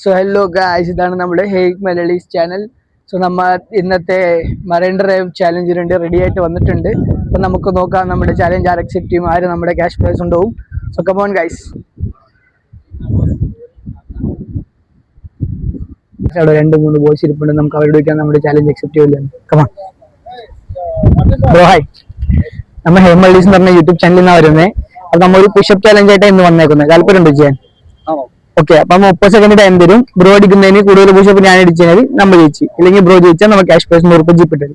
So hello guys, ഇതാണ് നമ്മുടെ ഹേക്ക് Malayalees channel. So നമ്മ ഇന്നത്തെ മറൈൻ ഡ്രൈവ് ചാലഞ്ചിനുണ്ട് റെഡി ആയിട്ട് വന്നിട്ടുണ്ട്. അപ്പൊ നമുക്ക് നോക്കാം നമ്മുടെ ചാലഞ്ച് ആര് അക്സെപ്റ്റ് ചെയ്യും, ആര് നമ്മുടെ ക്യാഷ് പ്രൈസ് ഉണ്ടാവും. So come on guys. അവിടെ 2-3 ബോയ്സ് ഇരിപ്പുണ്ട്. നമുക്ക് അവരോട് ചോദിക്കാം നമ്മുടെ ചാലഞ്ച് അക്സെപ്റ്റ് ചെയ്യില്ല. Come on bro. ഹായ്, നമ്മൾ ഹേക്ക് മലയാളീസ് എന്ന് പറഞ്ഞ യൂട്യൂബ് ചാനലിൽ നിന്നാണ് വരുന്നത്. അപ്പൊ നമ്മൾ ഒരു പുഷപ്പ് ചാലഞ്ച് ആയിട്ട് ഇന്ന് വന്നേക്കുന്നത്. താല്പര്യമുണ്ടോ ചെയ്യാൻ? ഓക്കെ, അപ്പൊ 30 സെക്കൻഡ് ടൈം തരും. ബ്രോ അടിക്കുന്നതിന് കൂടുതൽ പുഷപ്പ് ഞാൻ അടിച്ചാൽ നമ്മൾ ജയിച്ചു, ഇല്ലെങ്കിൽ ബ്രോ ജയിച്ചാൽ നമ്മൾ ക്യാഷ് പ്രൈസ് 100 രൂപ ജിപ്പിട്ടു.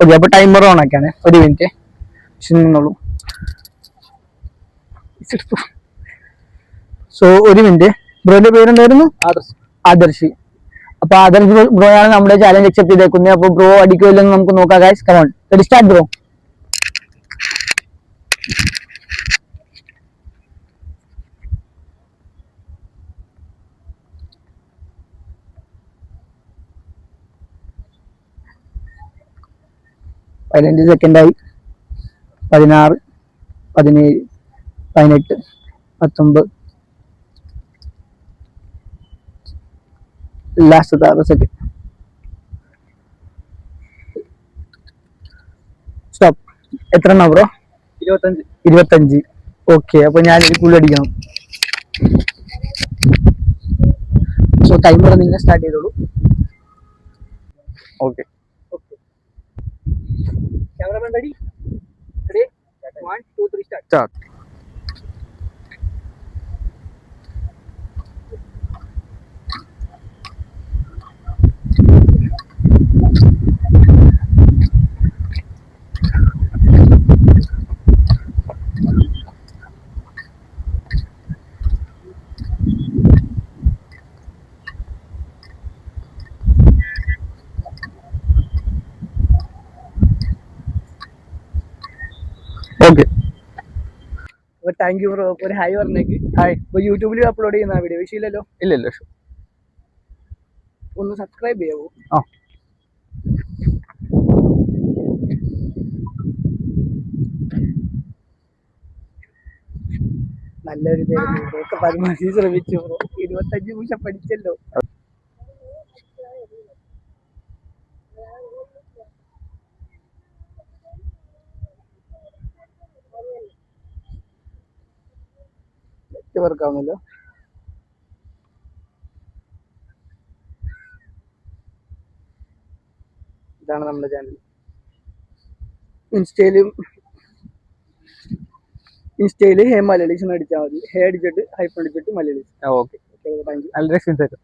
ഓക്കെ, അപ്പൊ ടൈമർ ഓൺ ആക്കാണ്. ഒരു മിനിറ്റ് നിന്നോളൂ. സോ ഒരു മിനിറ്റ്. ബ്രോന്റെ പേരെന്തായിരുന്നു? ആദർശ്. അപ്പൊ ആദർശ് ബ്രോ ആണ് നമ്മുടെ ചാലഞ്ച് അക്സെപ്റ്റ് ചെയ്തേക്കുന്നത്. അപ്പൊ ബ്രോ അടിക്കുമല്ലെന്ന് നമുക്ക് നോക്കാം guys. Come on, ready start bro. പതിനഞ്ച് സെക്കൻഡായി. 16, 17, 18, 19, ലാസ്റ്റ് 6 സെക്കൻഡ്. സ്റ്റോപ്പ്. എത്ര എണ്ണ ബ്രോ? 25. ഓക്കെ, അപ്പൊ ഞാൻ ഫുൾ അടിക്കണം. സോ ടൈമർ നിങ്ങൾ സ്റ്റാർട്ട് ചെയ്തോളൂ. Okay, cameraman ready? 1, 2, 3 start. Start. Okay, thank you bro. ഒരു ഹായ് പറഞ്ഞേക്ക്. ഹായ്. ഇപ്പൊ യൂട്യൂബിൽ അപ്ലോഡ് ചെയ്യുന്ന വീഡിയോ വിഷയമില്ലല്ലോ? ഇല്ലല്ലോ. ഒന്ന് സബ്സ്ക്രൈബ് ചെയ്യാവോ? ആ, നല്ലൊരു ഒക്കെ പരമാവധി ശ്രമിച്ചു ബ്രോ. 25 നിമിഷം പഠിച്ചല്ലോ. വർക്കാവുന്നല്ലോ. ഇതാണ് നമ്മുടെ ചാനൽ. ഇൻസ്റ്റയില് ഹേ മലയാളീസ് അടിച്ചാൽ മതി. ഹേ അടിച്ചിട്ട് ഹൈപ്പ് അടിച്ചിട്ട് മലയാളീസ്. ഓക്കെ. Thank you. നല്ല എക്സ്പീരിയൻസ് ആയിരുന്നു.